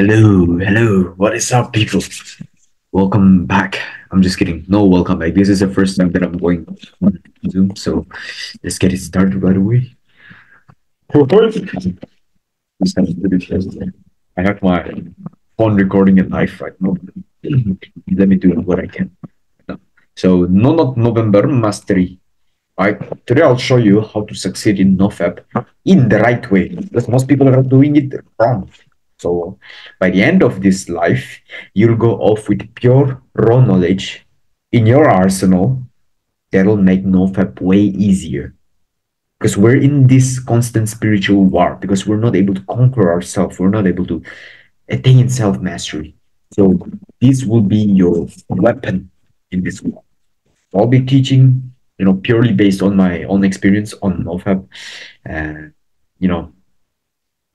Hello, hello. What is up, people? Welcome back. I'm just kidding. No, welcome back. This is the first time that I'm going on Zoom, so let's get it started right away. I have my phone recording it live right now. Let me do what I can. So, not November Mastery. Right. Today I'll show you how to succeed in NoFap in the right way, because most people are doing it wrong. So by the end of this life, you'll go off with pure raw knowledge in your arsenal that'll make NoFap way easier. Because we're in this constant spiritual war, because we're not able to conquer ourselves, we're not able to attain self-mastery. So this will be your weapon in this war. I'll be teaching, purely based on my own experience on NoFap. And, you know,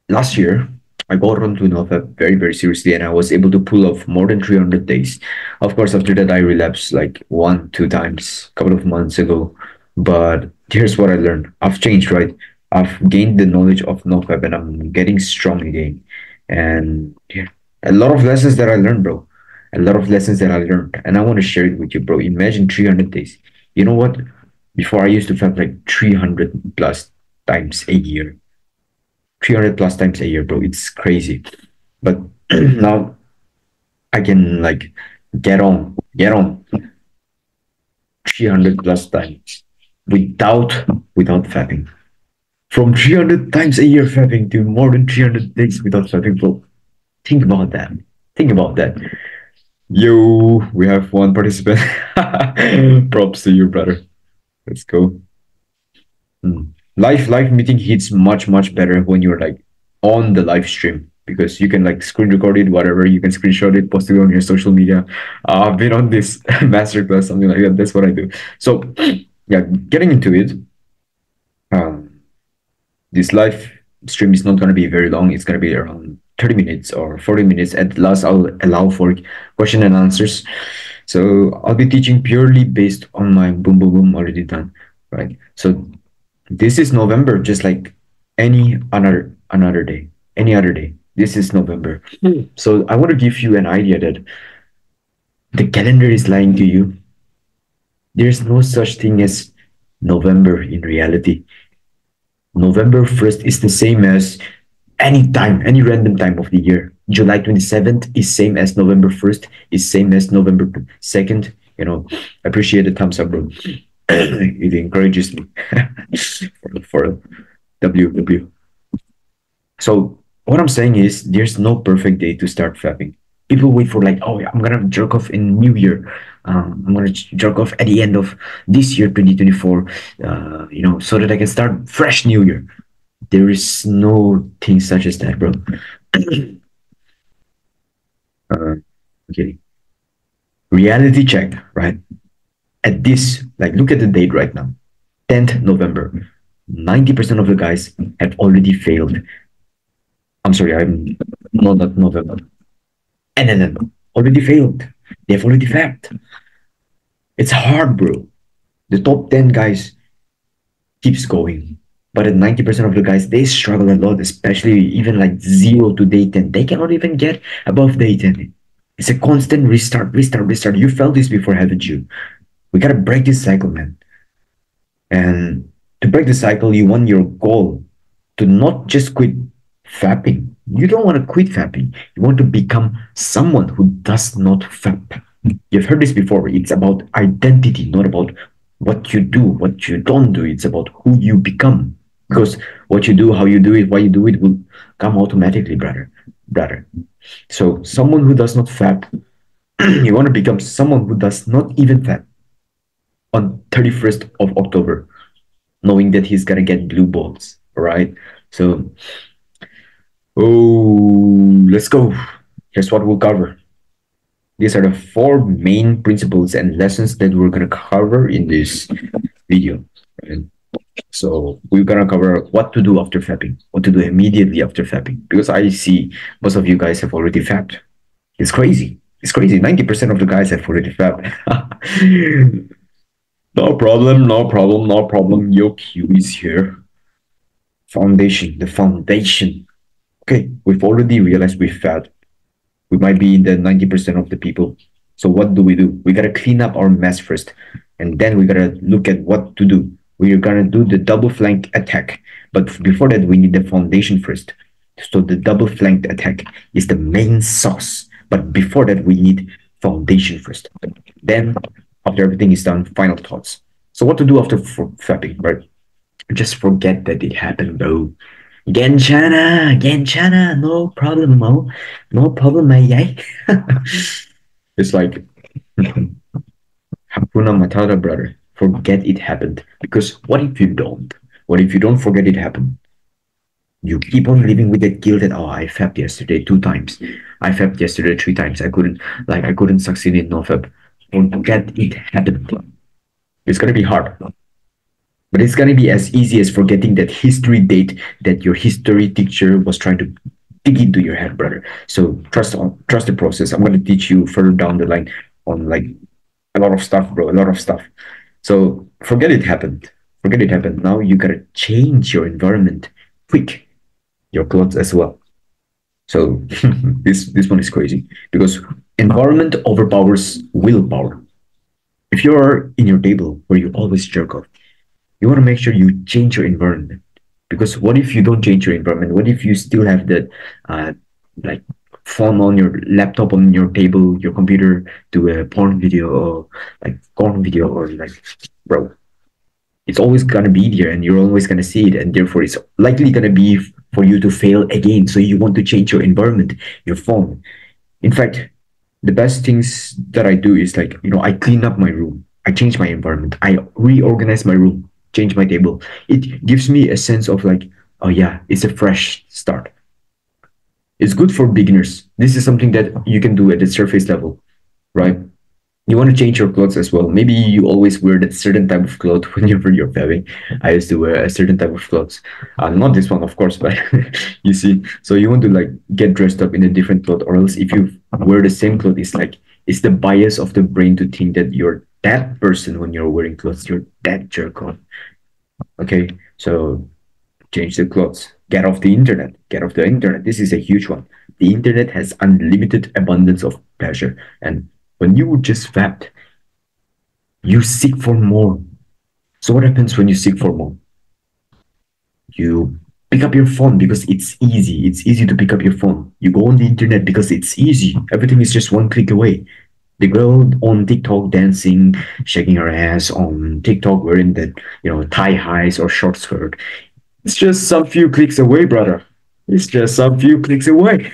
last year, I got onto NoFap very, very seriously, and I was able to pull off more than 300 days. Of course, after that, I relapsed like one, two times a couple of months ago. But here's what I learned. I've changed, right? I've gained the knowledge of NoFap, and I'm getting strong again. And yeah, a lot of lessons that I learned, bro. A lot of lessons that I learned, and I want to share it with you, bro. Imagine 300 days. You know what? Before I used to fap like 300 plus times a year. 300 plus times a year, bro. It's crazy. But now I can like get on 300 plus times without without fapping. From 300 times a year fapping to more than 300 days without fapping, bro. Think about that. Think about that. Yo, we have one participant. Props to you, brother. Let's go. Live meeting hits much better when you're like on the live stream, because you can like screen record it, whatever. You can screenshot it, post it on your social media. I've been on this masterclass, something like that. That's what I do. So yeah, getting into it. Um, this live stream is not going to be very long. It's going to be around 30 minutes or 40 minutes. At last, I'll allow for question and answers. So I'll be teaching purely based on my boom boom boom already done, right? So this is November, just like any another day, any other day. This is November. So I want to give you an idea that the calendar is lying to you. There's no such thing as November in reality. November 1st is the same as any time, any random time of the year. July 27th is same as November 1st, is same as November 2nd. Appreciate the thumbs up, bro. It encourages me for WW. So what I'm saying is there's no perfect day to start fapping. People wait for like, oh yeah, I'm gonna jerk off in New Year. I'm gonna jerk off at the end of this year, 2024. So that I can start fresh New Year. There is no thing such as that, bro. Okay. Reality check, right? At this, like, look at the date right now, 10th November. 90% of the guys have already failed. I'm sorry, I'm not November. NNN already failed. They've already fapped. It's hard, bro. The top 10 guys keeps going. But at 90% of the guys, they struggle a lot, especially even like 0 to day 10. They cannot even get above day 10. It's a constant restart, restart, restart. You felt this before, haven't you? We gotta break this cycle, man. And to break the cycle, you want your goal to not just quit fapping. You don't want to quit fapping. You want to become someone who does not fap. You've heard this before. It's about identity, not about what you do, what you don't do. It's about who you become. Because what you do, how you do it, why you do it will come automatically, brother. So someone who does not fap, you want to become someone who does not even fap on 31st of October, knowing that he's gonna get blue balls. All right. So, let's go. Here's what we'll cover. These are the 4 main principles and lessons that we're gonna cover in this video. Right? So we're gonna cover what to do after fapping, what to do immediately after fapping, because I see most of you guys have already fapped. It's crazy. It's crazy. 90% of the guys have already fapped. No problem, no problem, no problem. Yo Q is here. Foundation, the foundation. Okay, we've already realized we've fapped. We might be in the 90% of the people. So what do? We gotta clean up our mess first, and then we gotta look at what to do. We're gonna do the double flank attack, but before that, we need the foundation first. So the double flanked attack is the main sauce, but before that, we need foundation first. Then, after everything is done, final thoughts. So what to do after fapping, right? Just forget that it happened, bro. Genchana, Genchana, no problem, Mo. No problem, my yay. It's like Hakuna Matata, brother. Forget it happened. Because what if you don't? What if you don't forget it happened? You keep on living with that guilt that, oh, I fapped yesterday 2 times. I fapped yesterday 3 times. I couldn't succeed in no fab. Forget it happened. It's gonna be hard. But it's gonna be as easy as forgetting that history date that your history teacher was trying to dig into your head, brother. So trust the process. I'm gonna teach you further down the line on like a lot of stuff, bro. A lot of stuff. So forget it happened. Forget it happened. Now you gotta change your environment quick, your clothes as well. So this one is crazy because environment overpowers willpower. If you're in your table where you always jerk off, you want to make sure you change your environment. Because what if you don't change your environment? What if you still have that uh, like phone on your laptop on your table, your computer to a porn video or like porn video or like bro, it's always gonna be there and you're always gonna see it and therefore it's likely gonna be for you to fail again. So you want to change your environment, your phone. In fact, the best things that I do is like, I clean up my room. I change my environment. I reorganize my room, change my table. It gives me a sense of like, oh yeah, it's a fresh start. It's good for beginners. This is something that you can do at the surface level, right? You want to change your clothes as well. Maybe you always wear that certain type of clothes whenever you're fabbing. I used to wear a certain type of clothes. Not this one, of course, but you see. So you want to like get dressed up in a different cloth, or else if you wear the same clothes, it's like it's the bias of the brain to think that you're that person when you're wearing clothes. You're that jerk off. Okay, so change the clothes. Get off the internet. Get off the internet. This is a huge one. The internet has unlimited abundance of pleasure, and when you just fap, you seek for more. So what happens when you seek for more? You pick up your phone because it's easy. It's easy to pick up your phone. You go on the internet because it's easy. Everything is just one click away. The girl on TikTok dancing, shaking her ass on TikTok wearing that, thigh highs or short skirt. It's just some few clicks away, brother. It's just some few clicks away.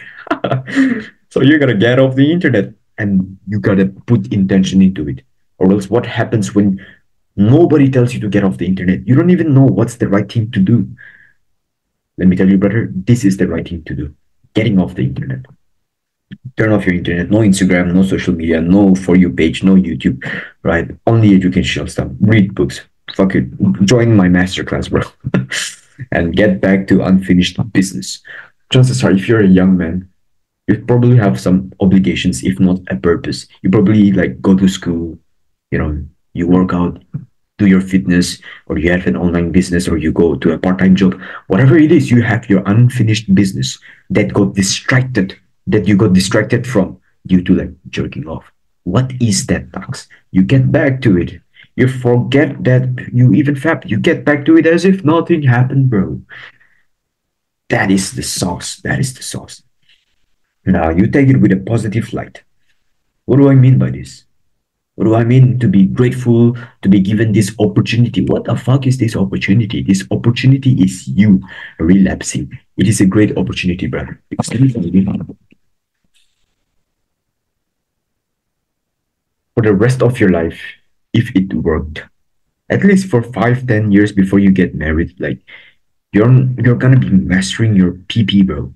So you gotta get off the internet and you gotta put intention into it. Or else what happens when nobody tells you to get off the internet? You don't even know what's the right thing to do. Let me tell you, brother, this is the right thing to do. Getting off the internet. Turn off your internet. No Instagram, no social media, no For You page, no YouTube, right? Only educational stuff. Read books. Fuck it. Join my masterclass, bro. And get back to unfinished business. Chances are, if you're a young man, you probably have some obligations, if not a purpose. You probably like go to school, you work out, do your fitness, or you have an online business, or you go to a part-time job. Whatever it is, you have your unfinished business that you got distracted from due to like jerking off. What is that tax? You get back to it. You forget that you even fap. You get back to it as if nothing happened, bro. That is the sauce. That is the sauce. Now you take it with a positive light. What do I mean by this? What do I mean to be grateful to be given this opportunity? What the fuck is this opportunity? This opportunity is you relapsing. It is a great opportunity, brother. Because let me tell you, for the rest of your life, if it worked, at least for 5, 10 years before you get married, like you're gonna be mastering your PP, bro.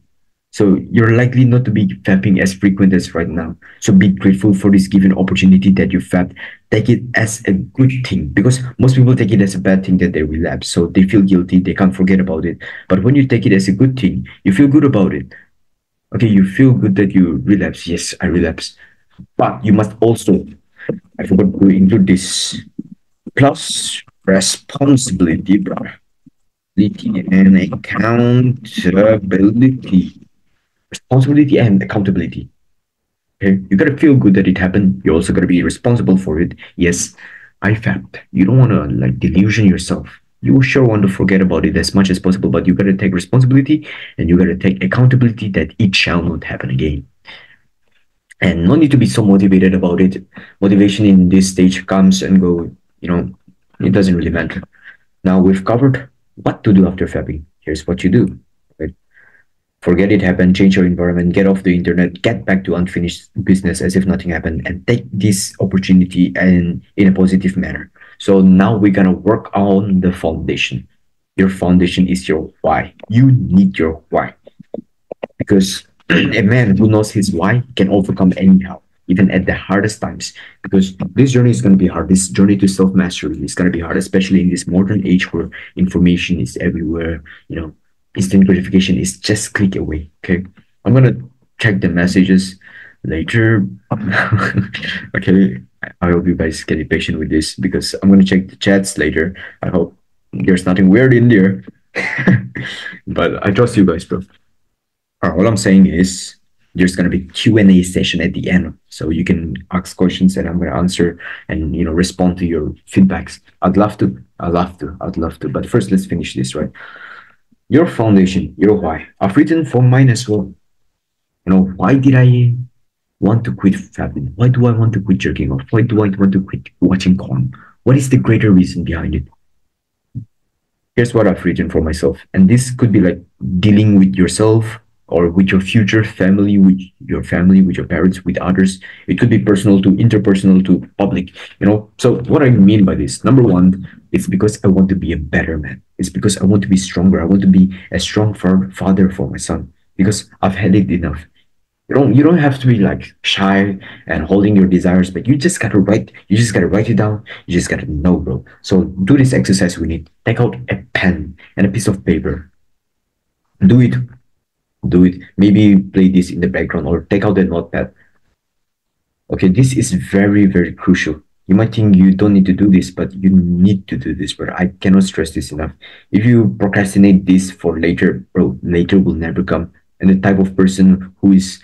So you're likely not to be fapping as frequent as right now. So be grateful for this given opportunity that you fapped. Take it as a good thing because most people take it as a bad thing that they relapse. So they feel guilty, they can't forget about it. But when you take it as a good thing, you feel good about it. Okay, you feel good that you relapse. Yes, I relapse. But you must also, I forgot to include this, plus responsibility, bro. And accountability. Responsibility and accountability. Okay, you gotta feel good that it happened. You also gotta be responsible for it. Yes, I fact. You don't wanna like delusion yourself. You sure want to forget about it as much as possible, but you gotta take responsibility and you gotta take accountability that it shall not happen again. And no need to be so motivated about it. Motivation in this stage comes and go. You know, it doesn't really matter. Now we've covered what to do after fapping. Here's what you do. Right? Forget it happened, change your environment, get off the internet, get back to unfinished business as if nothing happened, and take this opportunity and in a positive manner. So now we're gonna work on the foundation. Your foundation is your why. You need your why because a man who knows his why can overcome anyhow, even at the hardest times. Because this journey is going to be hard. This journey to self mastery is going to be hard, especially in this modern age where information is everywhere. You know, instant gratification is just click away. Okay, I'm gonna check the messages later. Okay, I hope you guys get patient with this because I'm gonna check the chats later. I hope there's nothing weird in there. But I trust you guys, bro. All I'm saying is there's gonna be Q&A session at the end, so you can ask questions and I'm gonna answer and respond to your feedbacks. I'd love to. I'd love to. I'd love to. But first, let's finish this, right? Your foundation, your why. I've written for mine as well. Why did I want to quit fapping? Why do I want to quit jerking off? Why do I want to quit watching porn? What is the greater reason behind it? Here's what I've written for myself. And this could be like dealing with yourself or with your future family, with your parents, with others. It could be personal to interpersonal to public. So what I mean by this, number one, it's because I want to be a better man. It's because I want to be stronger. I want to be a strong father for my son because I've had it enough. You don't have to be like shy and holding your desires, but you just gotta write it down. You just gotta know, bro. So do this exercise we need. Take out a pen and a piece of paper. Do it. Do it. Maybe play this in the background or take out the notepad. Okay, this is very, very crucial. You might think you don't need to do this, but you need to do this, bro. I cannot stress this enough. If you procrastinate this for later, bro, later will never come. And the type of person who is,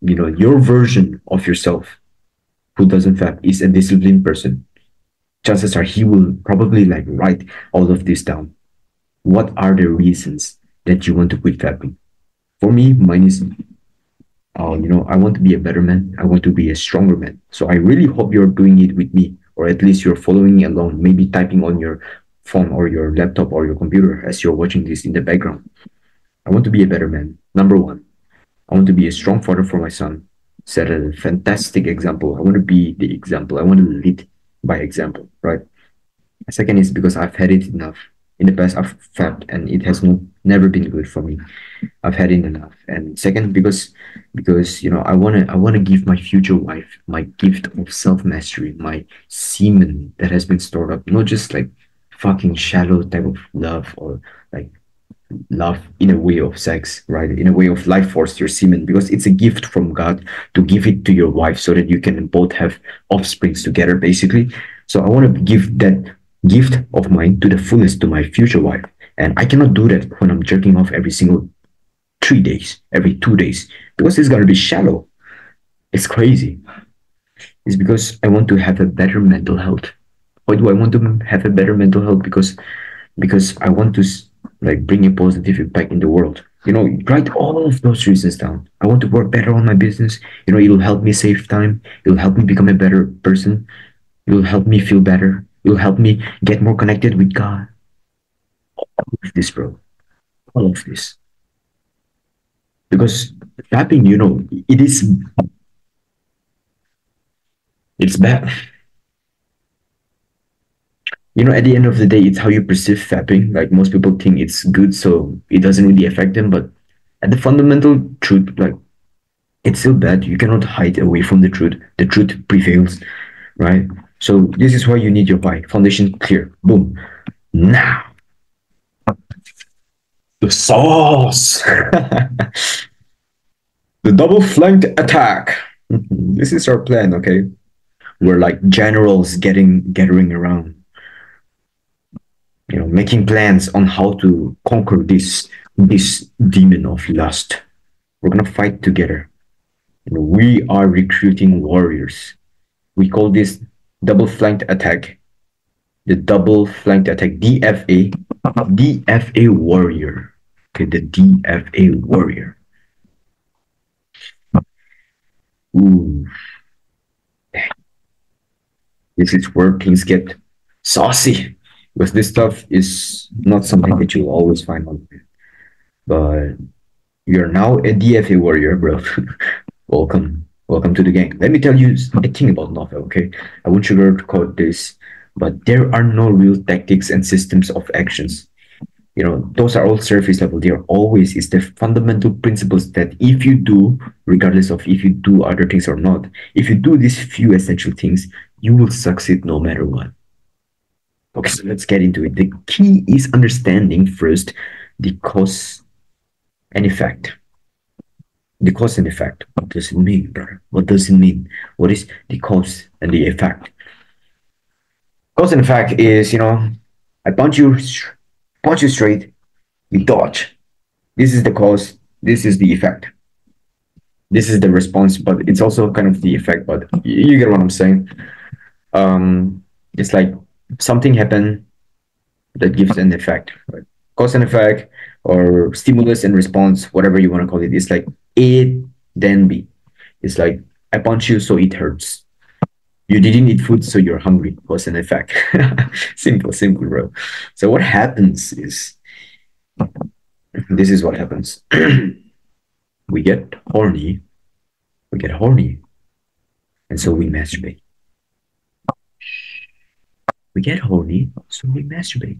your version of yourself, who doesn't fap, is a disciplined person. Chances are he will probably like write all of this down. What are the reasons that you want to quit fapping? For me, mine is I want to be a better man. I want to be a stronger man. So I really hope you're doing it with me, or at least you're following along, maybe typing on your phone or your laptop or your computer as you're watching this in the background. I want to be a better man. Number one, I want to be a strong father for my son. Set a fantastic example. I want to be the example. I want to lead by example, right? Second is because I've had it enough. In the past, I've fapped and it has never been good for me. I've had it enough. And second, because I wanna give my future wife my gift of self mastery, my semen that has been stored up, not just like fucking shallow type of love or like love in a way of sex, right? In a way of life force, your semen, because it's a gift from God to give it to your wife so that you can both have offsprings together, basically. So I want to give that gift of mine to the fullest to my future wife. And I cannot do that when I'm jerking off every single 3 days, every 2 days, because it's gonna be shallow. It's crazy. It's because I want to have a better mental health. Why do I want to have a better mental health? Because I want to like bring a positive impact in the world. Write all of those reasons down. I want to work better on my business. It'll help me save time. It'll help me become a better person. It'll help me feel better. It'll help me get more connected with God. All of this, bro. All of this. Because tapping, it's bad. At the end of the day, it's how you perceive fapping. Like most people think it's good, so it doesn't really affect them. But at the fundamental truth, like it's still bad. You cannot hide away from the truth. The truth prevails, right? So this is why you need your why. Foundation clear. Boom. Now the sauce. The double flanked attack. This is our plan, okay? We're like generals gathering around, making plans on how to conquer this demon of lust. We're gonna fight together. We are recruiting warriors. We call this double flanked attack. The double flanked attack, DFA, DFA warrior. Okay, the DFA warrior. Ooh, this is where things get saucy, because this stuff is not something that you'll always find on. But you're now a DFA warrior, bro. Welcome. Welcome to the gang. Let me tell you a thing about novel, okay? I won't sugarcoat this, but there are no real tactics and systems of actions. Those are all surface level. There always is the fundamental principles that if you do, regardless of if you do other things or not, if you do these few essential things, you will succeed no matter what. Okay, so let's get into it. The key is understanding first the cause and effect. The cause and effect. What does it mean, brother? What does it mean? What is the cause and the effect? Cause and effect is, I punch you straight, you dodge. This is the cause. This is the effect. This is the response, but it's also kind of the effect. But you get what I'm saying. It's like something happened that gives an effect, right? Cause and effect, or stimulus and response, whatever you want to call it. It's like A, then B. It's like I punch you, so it hurts. You didn't eat food, so you're hungry. Cause and effect. Simple, simple, bro. So what happens is, this is what happens. We get horny. We get horny, and so we masturbate. We get horny, so we masturbate.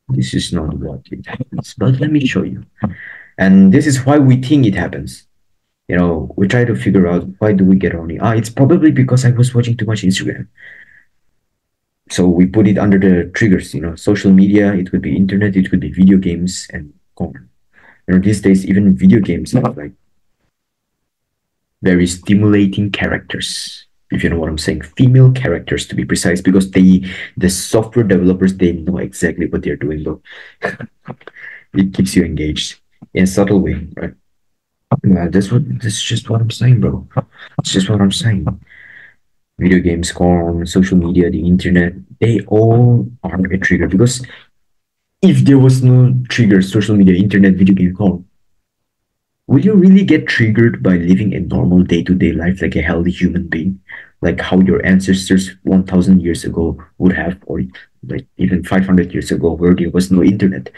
This is not what it happens, but let me show you. And this is why we think it happens. We try to figure out, why do we get horny? It's probably because I was watching too much Instagram. So we put it under the triggers, social media, it could be internet, it could be video games and porn. These days, even video games have like very stimulating characters, if you know what I'm saying. Female characters, to be precise, because the software developers, they know exactly what they're doing, though. It keeps you engaged in a subtle way, right? Yeah, that's just what I'm saying, bro. It's just what I'm saying. Video games, porn, social media, the internet, they all are a trigger. Because if there was no trigger, social media, internet, video game, porn, will you really get triggered by living a normal day-to-day life like a healthy human being? Like how your ancestors 1,000 years ago would have, or like even 500 years ago, where there was no internet?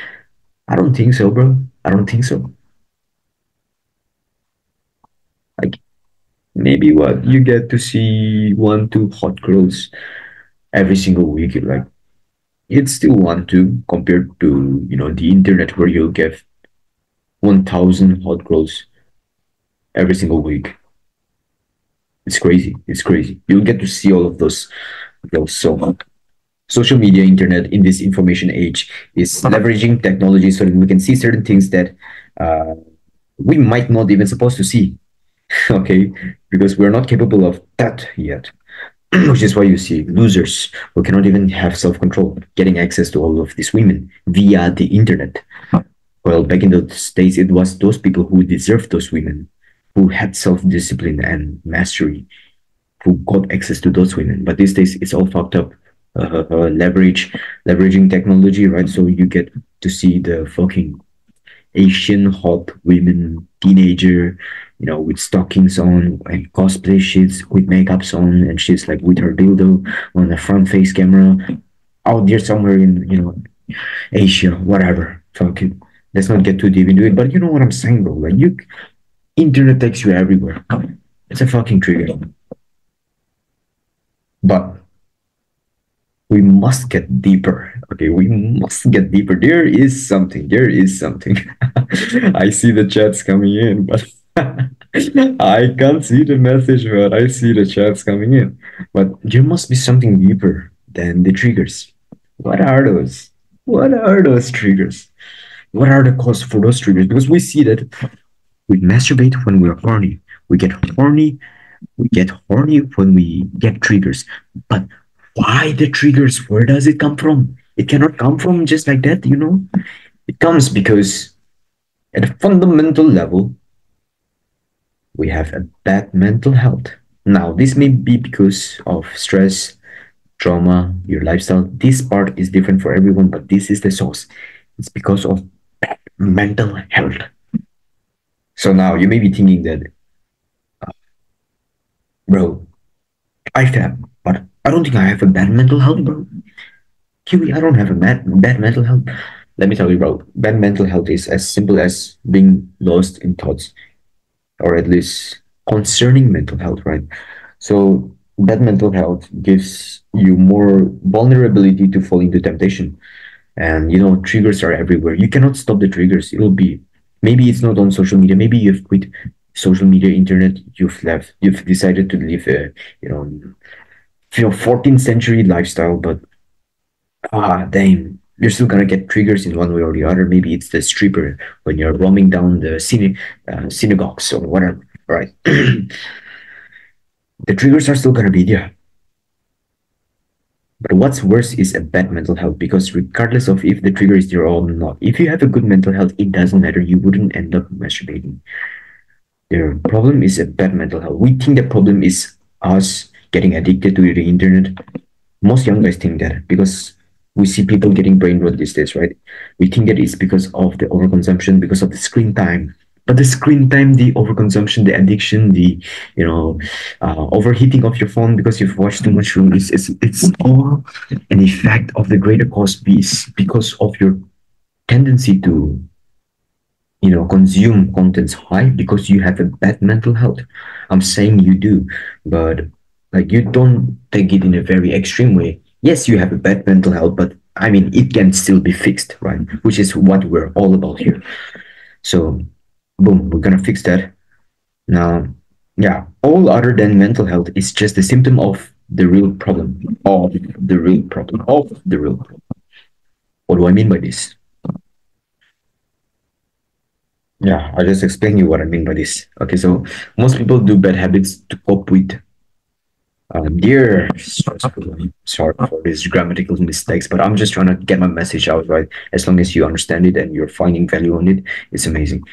I don't think so, bro. I don't think so. Like, maybe what you get to see 1, 2 hot girls every single week. Like, it's still 1, 2 compared to the internet, where you'll get 1,000 hot girls every single week. It's crazy. It's crazy. You'll get to see all of those girls. So social media, internet, in this information age, is leveraging technology so that we can see certain things that we might not even supposed to see. Okay, because we're not capable of that yet. Which is why you see losers who cannot even have self-control getting access to all of these women via the internet. Well, back in those days, it was those people who deserved those women, who had self-discipline and mastery, who got access to those women. But these days, it's all fucked up. Leveraging technology, right? So you get to see the fucking Asian hot women, teenager, with stockings on and cosplay shits with makeups on, and she's like with her dildo on the front face camera out there somewhere in, Asia, whatever. Fucking, let's not get too deep into it, but you know what I'm saying, bro. Like, internet takes you everywhere. It's a fucking trigger. But we must get deeper. Okay, we must get deeper. There is something. There is something. I see the chats coming in, but I can't see the message, but I see the chats coming in. But there must be something deeper than the triggers. What are those? What are those triggers? What are the causes for those triggers? Because we see that we masturbate when we're horny. We get horny. We get horny when we get triggers. But why the triggers? Where does it come from? It cannot come from just like that, It comes because at a fundamental level, we have a bad mental health. Now, this may be because of stress, trauma, your lifestyle. This part is different for everyone, but this is the source. It's because of bad mental health. So now you may be thinking that, bro, I fab, but I don't think I have a bad mental health, bro. Kiwi, I don't have a bad mental health. Let me tell you, bro, bad mental health is as simple as being lost in thoughts, or at least concerning mental health, right? So bad mental health gives you more vulnerability to fall into temptation. And triggers are everywhere. You cannot stop the triggers. It'll be, maybe it's not on social media. Maybe you've quit social media, internet. You've decided to live a you know 14th century lifestyle, but damn, you're still gonna get triggers in one way or the other. Maybe it's the stripper when you're roaming down the synagogues or whatever, right? The triggers are still gonna be there. But what's worse is a bad mental health, because regardless of if the trigger is there or not, if you have a good mental health, it doesn't matter. You wouldn't end up masturbating. The problem is a bad mental health. We think the problem is us getting addicted to the internet. Most young guys think that because we see people getting brain rot these days, right? We think that it's because of the overconsumption, because of the screen time. But the screen time, the overconsumption, the addiction, the overheating of your phone because you've watched too much film, it's all an effect of the greater cause piece, because of your tendency to consume contents. High because you have a bad mental health. I'm saying you do, but like, you don't take it in a very extreme way. Yes, you have a bad mental health, but I mean, it can still be fixed, right? Which is what we're all about here. So boom, we're gonna fix that now. Yeah, all other than mental health is just a symptom of the real problem, of the real problem. What do I mean by this? Yeah, I'll just explain you what I mean by this. Okay, so most people do bad habits to cope with dear stressful. Sorry for these grammatical mistakes, but I'm just trying to get my message out, right? As long as you understand it and you're finding value on it, it's amazing.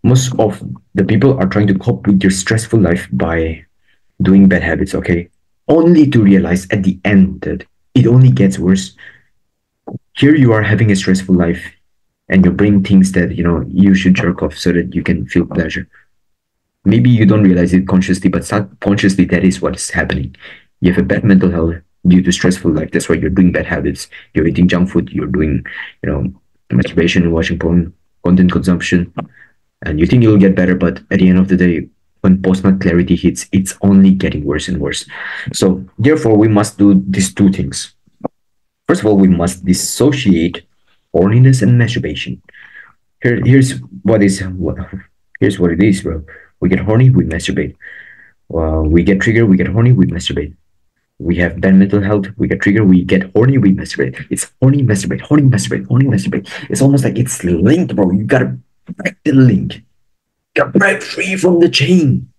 Most of the people are trying to cope with their stressful life by doing bad habits, okay? Only to realize at the end that it only gets worse. Here you are having a stressful life, and your brain thinks that you should jerk off so that you can feel pleasure. Maybe you don't realize it consciously, but subconsciously that is what is happening. You have a bad mental health due to stressful life. That's why you're doing bad habits. You're eating junk food. You're doing, masturbation, watching porn, content consumption, and you think you'll get better, but at the end of the day, when post-nut clarity hits, it's only getting worse and worse. So therefore, we must do these two things. First of all, we must dissociate horniness and masturbation. Here's here's what it is, bro. We get horny, we masturbate. We get triggered, we get horny, we masturbate. We have bad mental health, we get triggered, we get horny, we masturbate. It's horny, masturbate, horny, masturbate, horny, masturbate. It's almost like it's linked, bro. You gotta break the link. You gotta break free from the chain.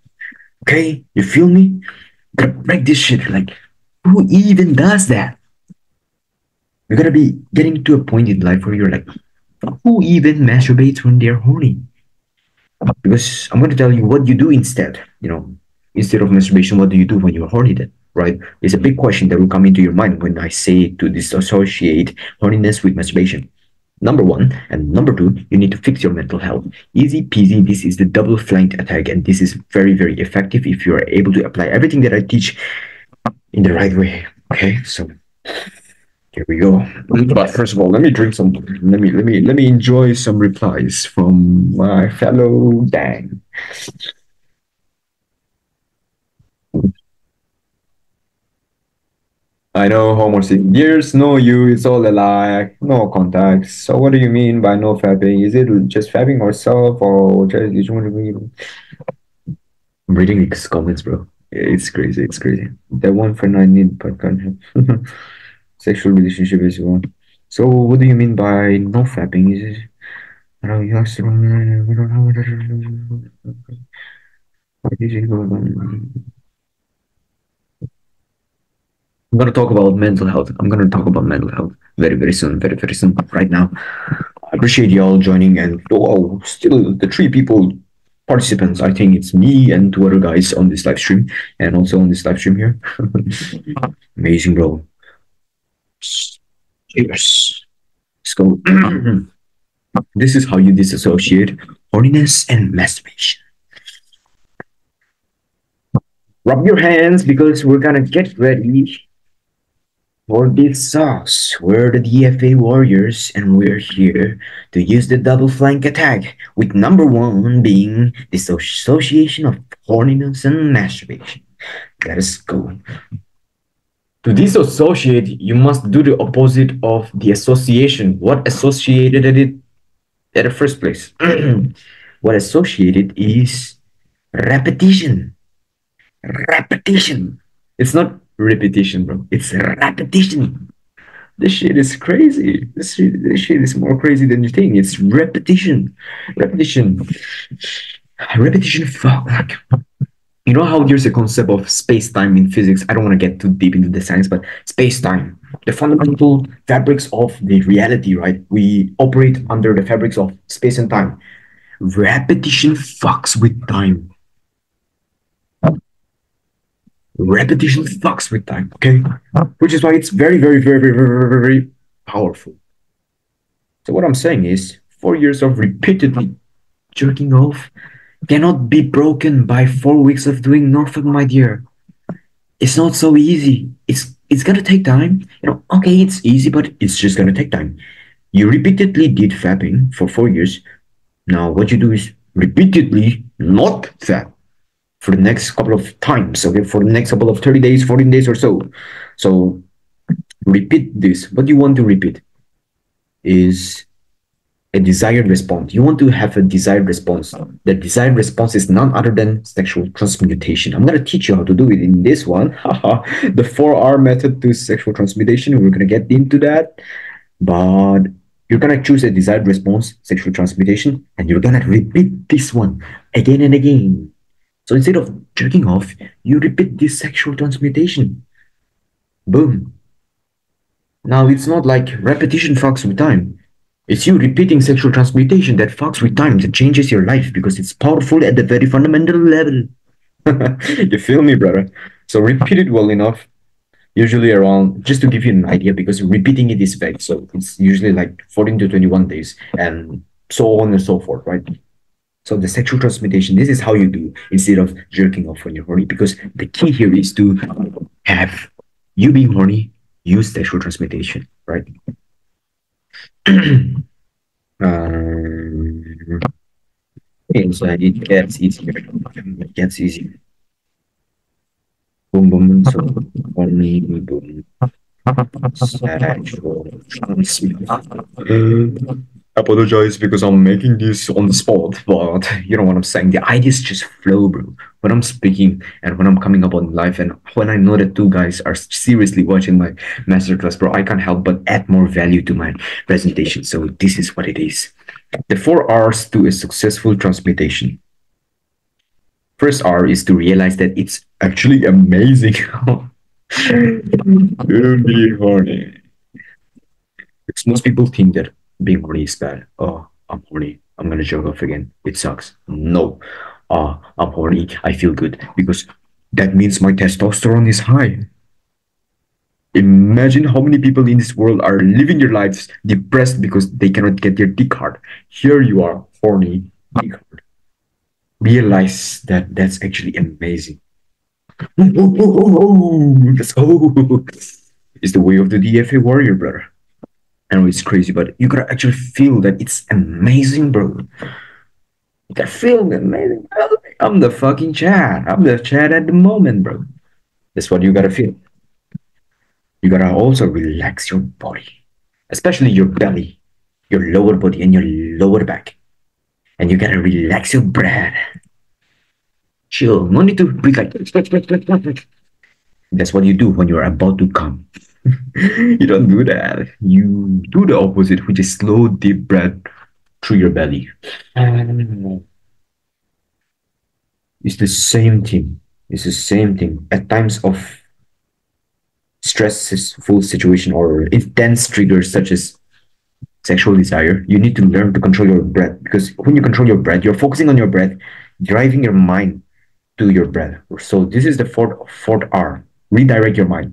Okay? You feel me? You gotta break this shit. Like, who even does that? You gotta be getting to a point in life where you're like, who even masturbates when they're horny? Because I'm going to tell you what you do instead. Instead of masturbation, what do you do when you're horny then? Right? It's a big question that will come into your mind when I say to disassociate horniness with masturbation. Number one, and number two, you need to fix your mental health. Easy peasy. This is the double flanked attack, and this is very, very effective if you are able to apply everything that I teach in the right way. Okay, so here we go. But first of all, let me drink some. Let me enjoy some replies from my fellow gang. I know homosexual. Years know you. It's all a lie. No contacts. So what do you mean by no fapping? Is it just fapping ourselves or just you want to be? I'm reading these comments, bro. It's crazy. It's crazy. The one for 19 but can't have sexual relationship is one. So what do you mean by no fapping? Is it? I don't know. We don't know. I'm gonna talk about mental health. I'm gonna talk about mental health very, very soon. Very, very soon. Right now, I appreciate y'all joining, and still the three people participants. I think it's me and two other guys on this live stream, and also on this live stream here. Amazing, bro. Cheers. Let's go. This is how you disassociate horniness and masturbation. Rub your hands because we're gonna get ready for this sauce. We're the DFA warriors and we're here to use the double flank attack, with number one being dissociation of horniness and masturbation. Let us go. To disassociate, you must do the opposite of the association. What associated it at the first place? What associated is repetition. Repetition. It's not repetition, bro. It's repetition. This shit is crazy. This shit is more crazy than you think. It's repetition. Repetition. Repetition. Fuck. Like, you know how there's a concept of space-time in physics? I don't want to get too deep into the science, but space-time, the fundamental fabrics of the reality, right? We operate under the fabrics of space and time. Repetition fucks with time. Repetition fucks with time, okay? Which is why it's very, very, very, very, very, very, very powerful. So what I'm saying is, 4 years of repeatedly jerking off cannot be broken by 4 weeks of doing nothing, my dear. It's not so easy. It's gonna take time. You know, okay, it's easy, but it's just gonna take time. You repeatedly did fapping for 4 years. Now what you do is repeatedly not fap for the next couple of times, okay, for the next couple of 30 days, 14 days or so. So repeat this. What you want to repeat is a desired response. You want to have a desired response. The desired response is none other than sexual transmutation. I'm going to teach you how to do it in this one. The 4R method to sexual transmutation. We're going to get into that. But you're going to choose a desired response, sexual transmutation, and you're going to repeat this one again and again. So instead of jerking off, you repeat this sexual transmutation. Boom. Now it's not like repetition fucks with time. It's you repeating sexual transmutation that fucks with time, that changes your life because it's powerful at the very fundamental level. You feel me, brother? So repeat it well enough, usually around, just to give you an idea, because repeating it is vague. So it's usually like 14 to 21 days and so on and so forth, right? So the sexual transmutation, this is how you do instead of jerking off when you're horny, because the key here is to have you being horny, use sexual transmutation, right? Inside it gets easier. It gets easier. Boom, boom, so horny, boom. Sexual transmutation. Apologize because I'm making this on the spot, but you know what I'm saying. The ideas just flow, bro. When I'm speaking and when I'm coming up on live, and when I know that two guys are seriously watching my masterclass, bro, I can't help but add more value to my presentation. So this is what it is. The 4 R's to a successful transmutation. First R is to realize that it's actually amazing. Don't be horny. Because most people think that being horny is bad. Oh, I'm horny. I'm gonna jerk off again. It sucks. No. I'm horny. I feel good because that means my testosterone is high. Imagine how many people in this world are living their lives depressed because they cannot get their dick hard. Here you are, horny, dick hard. Realize that that's actually amazing. Let's go. It's the way of the DFA warrior, brother. I know it's crazy, but you gotta actually feel that it's amazing, bro. You gotta feel amazing. I'm the fucking Chad. I'm the Chad at the moment, bro. That's what you gotta feel. You gotta also relax your body, especially your belly, your lower body, and your lower back. And you gotta relax your breath. Chill. No need to breathe like. That's what you do when you're about to come. You don't do that. You do the opposite, which is slow, deep breath through your belly. It's the same thing. It's the same thing. At times of stressful situation or intense triggers such as sexual desire, you need to learn to control your breath, because when you control your breath, you're focusing on your breath, driving your mind to your breath. So this is the fourth R. Redirect your mind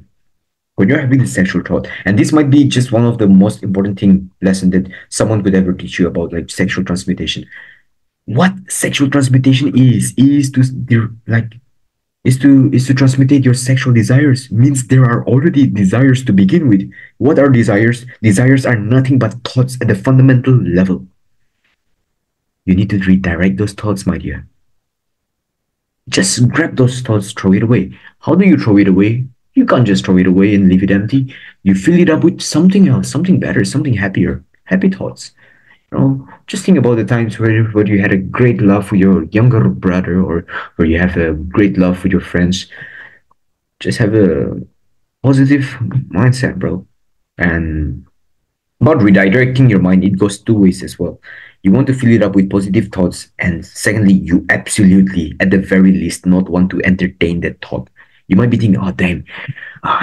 when you're having a sexual thought. And this might be just one of the most important thing lesson that someone could ever teach you about like sexual transmutation. What sexual transmutation is to like is to transmutate your sexual desires. Means there are already desires to begin with. What are desires? Desires are nothing but thoughts at the fundamental level. You need to redirect those thoughts, my dear. Just grab those thoughts, throw it away. How do you throw it away? You can't just throw it away and leave it empty. You fill it up with something else, something better, something happier, happy thoughts. Just think about the times where you had a great love for your younger brother, or where you have a great love for your friends. Just have a positive mindset, bro. And about redirecting your mind, it goes two ways as well. You want to fill it up with positive thoughts, and secondly, you absolutely, at the very least, not want to entertain that thought. You might be thinking, "Oh, damn,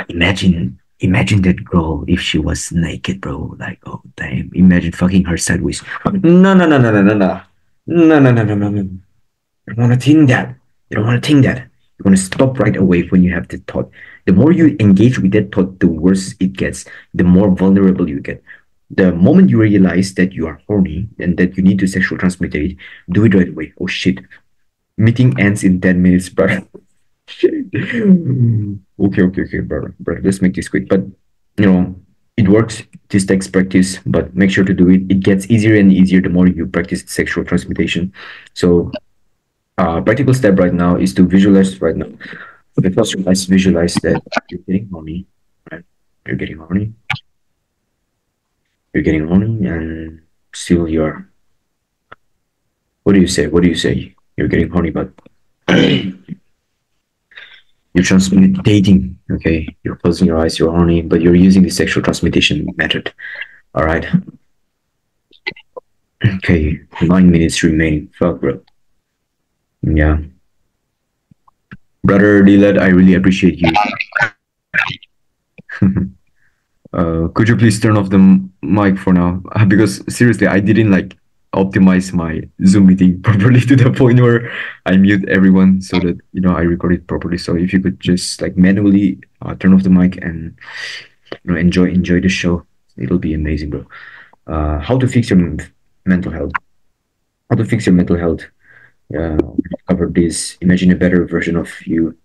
imagine that girl if she was naked, bro. Like, oh, damn, imagine fucking her sideways." No, no, no, no, no, no, no, no, no, no, no, no, no. You don't want to think that. You don't want to think that. You want to stop right away when you have that thought. The more you engage with that thought, the worse it gets, the more vulnerable you get. The moment you realize that you are horny and that you need to sexual transmutate, do it right away. Oh shit. Meeting ends in 10 minutes, bro. Shit. Okay, bro. Let's make this quick. But you know, it works. This takes practice, but make sure to do it. It gets easier and easier the more you practice sexual transmutation. So practical step right now is to visualize right now. The first, let's visualize that you're getting horny, right? You're getting horny. You're getting horny, and still you're. What do you say? What do you say? You're getting horny, but you're transmutating. Okay, you're closing your eyes. You're horny, but you're using the sexual transmutation method. All right. Okay, 9 minutes remaining. Fuck, bro. Yeah. Brother Dilad, I really appreciate you. Could you please turn off the mic for now? Because seriously, I didn't like optimize my Zoom meeting properly to the point where I mute everyone so that I record it properly. So if you could just like manually turn off the mic and enjoy the show, it'll be amazing, bro. How to fix your mental health? How to fix your mental health? Yeah, we covered this. Imagine a better version of you,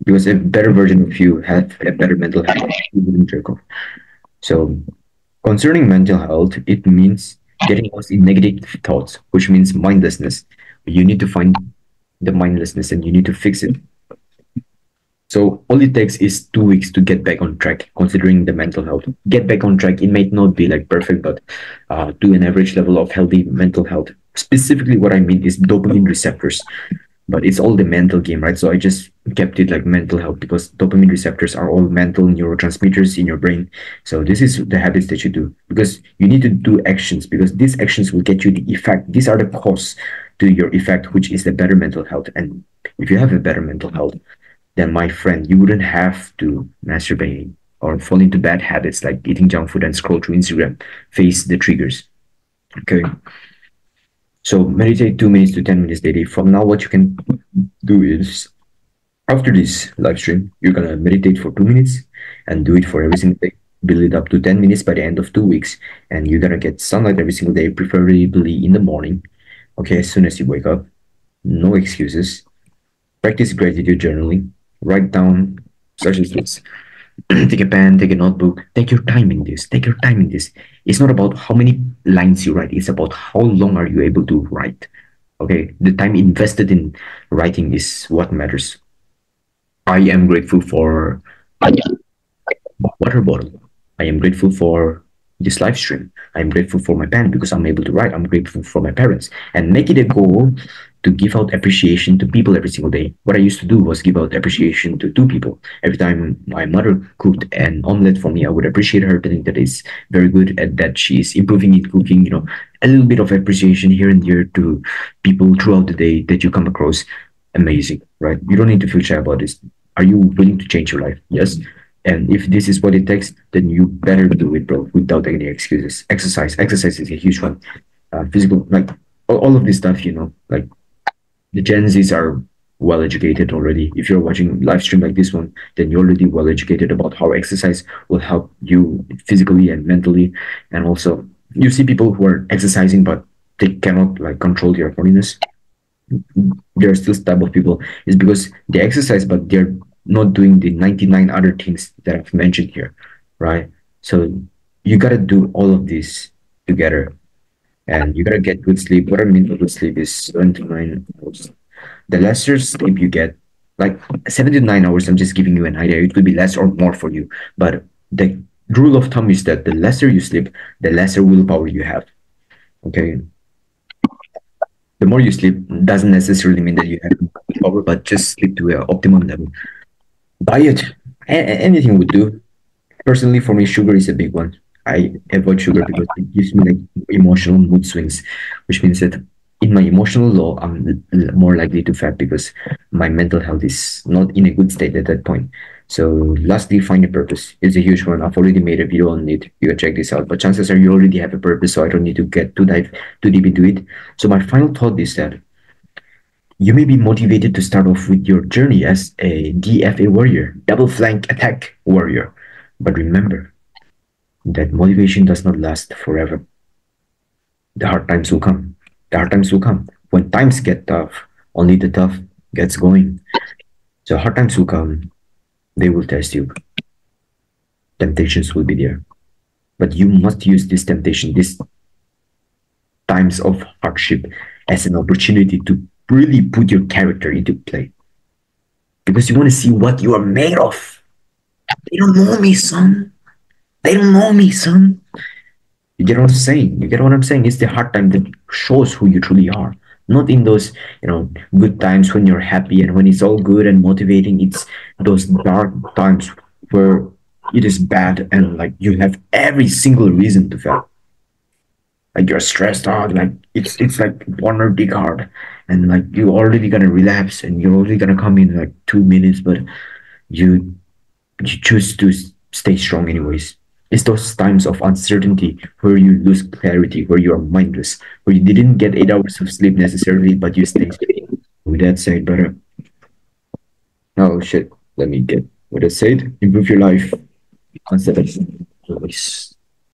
because a better version of you had a better mental health. You wouldn't jerk off. So, concerning mental health, it means getting lost in negative thoughts, which means mindlessness. You need to find the mindlessness and you need to fix it. So, all it takes is 2 weeks to get back on track, considering the mental health. Get back on track. It may not be like perfect, but to an average level of healthy mental health. Specifically, what I mean is dopamine receptors. But it's all the mental game, right? So I just kept it like mental health, because dopamine receptors are all mental neurotransmitters in your brain. So this is the habits that you do, because you need to do actions, because these actions will get you the effect. These are the cause to your effect, which is the better mental health. And if you have a better mental health, then my friend, you wouldn't have to masturbate or fall into bad habits like eating junk food and scroll through Instagram. Face the triggers. Okay. So meditate 2 minutes to 10 minutes daily. From now, what you can do is, after this live stream, you're gonna meditate for 2 minutes and do it for every single day. Build it up to 10 minutes by the end of 2 weeks, and you're gonna get sunlight every single day, preferably in the morning. Okay, as soon as you wake up, no excuses. Practice gratitude journaling. Write down such as this. Take a pen, take a notebook, take your time in this. Take your time in this. It's not about how many lines you write, it's about how long are you able to write. Okay, the time invested in writing is what matters. I am grateful for water bottle. I am grateful for this live stream. I'm grateful for my pen because I'm able to write. I'm grateful for my parents. And make it a goal to give out appreciation to people every single day. What I used to do was give out appreciation to 2 people. Every time my mother cooked an omelette for me, I would appreciate her, telling that is very good and that she's improving in cooking. A little bit of appreciation here and there to people throughout the day that you come across. Amazing, right? You don't need to feel shy about this. Are you willing to change your life? Yes. And if this is what it takes, then you better do it, bro, without any excuses. Exercise is a huge one. Physical, like all of this stuff, like the Gen Zs are well educated already. If you're watching live stream like this one, then you're already well educated about how exercise will help you physically and mentally. And also, you see people who are exercising, but they cannot like control their horniness. There are still type of people. It's because they exercise, but they're not doing the 99 other things that I've mentioned here, right? So you gotta do all of this together, and you gotta get good sleep. What I mean by good sleep is 7 to 9 hours. The lesser sleep you get, like 7 to 9 hours, I'm just giving you an idea. It could be less or more for you, but the rule of thumb is that the lesser you sleep, the lesser willpower you have. Okay, the more you sleep doesn't necessarily mean that you have willpower, but just sleep to an optimum level. Diet, anything would do. Personally, for me, sugar is a big one. I avoid sugar because it gives me like emotional mood swings, which means that in my emotional low, I'm more likely to fat because my mental health is not in a good state at that point. So, lastly, find a purpose. It's a huge one. I've already made a video on it. You can check this out. But chances are you already have a purpose, so I don't need to get too deep into it. So, my final thought is that you may be motivated to start off with your journey as a DFA warrior, double flank attack warrior. But remember that motivation does not last forever. The hard times will come. The hard times will come. When times get tough, only the tough gets going. So hard times will come. They will test you. Temptations will be there. But you must use this temptation, these times of hardship, as an opportunity to really put your character into play. Because you want to see what you are made of. They don't know me, son. They don't know me, son. You get what I'm saying? You get what I'm saying? It's the hard time that shows who you truly are. Not in those, good times when you're happy and when it's all good and motivating. It's those dark times where it is bad and like you have every single reason to fail. Like you're stressed out, like it's like Warner big hard, and like you're already gonna relapse and you're already gonna come in like 2 minutes, but you you choose to stay strong anyways. It's those times of uncertainty where you lose clarity, where you are mindless, where you didn't get 8 hours of sleep necessarily, but you stay steady. With that said, brother, oh shit, let me get what I said. Improve your life. Concept. Always.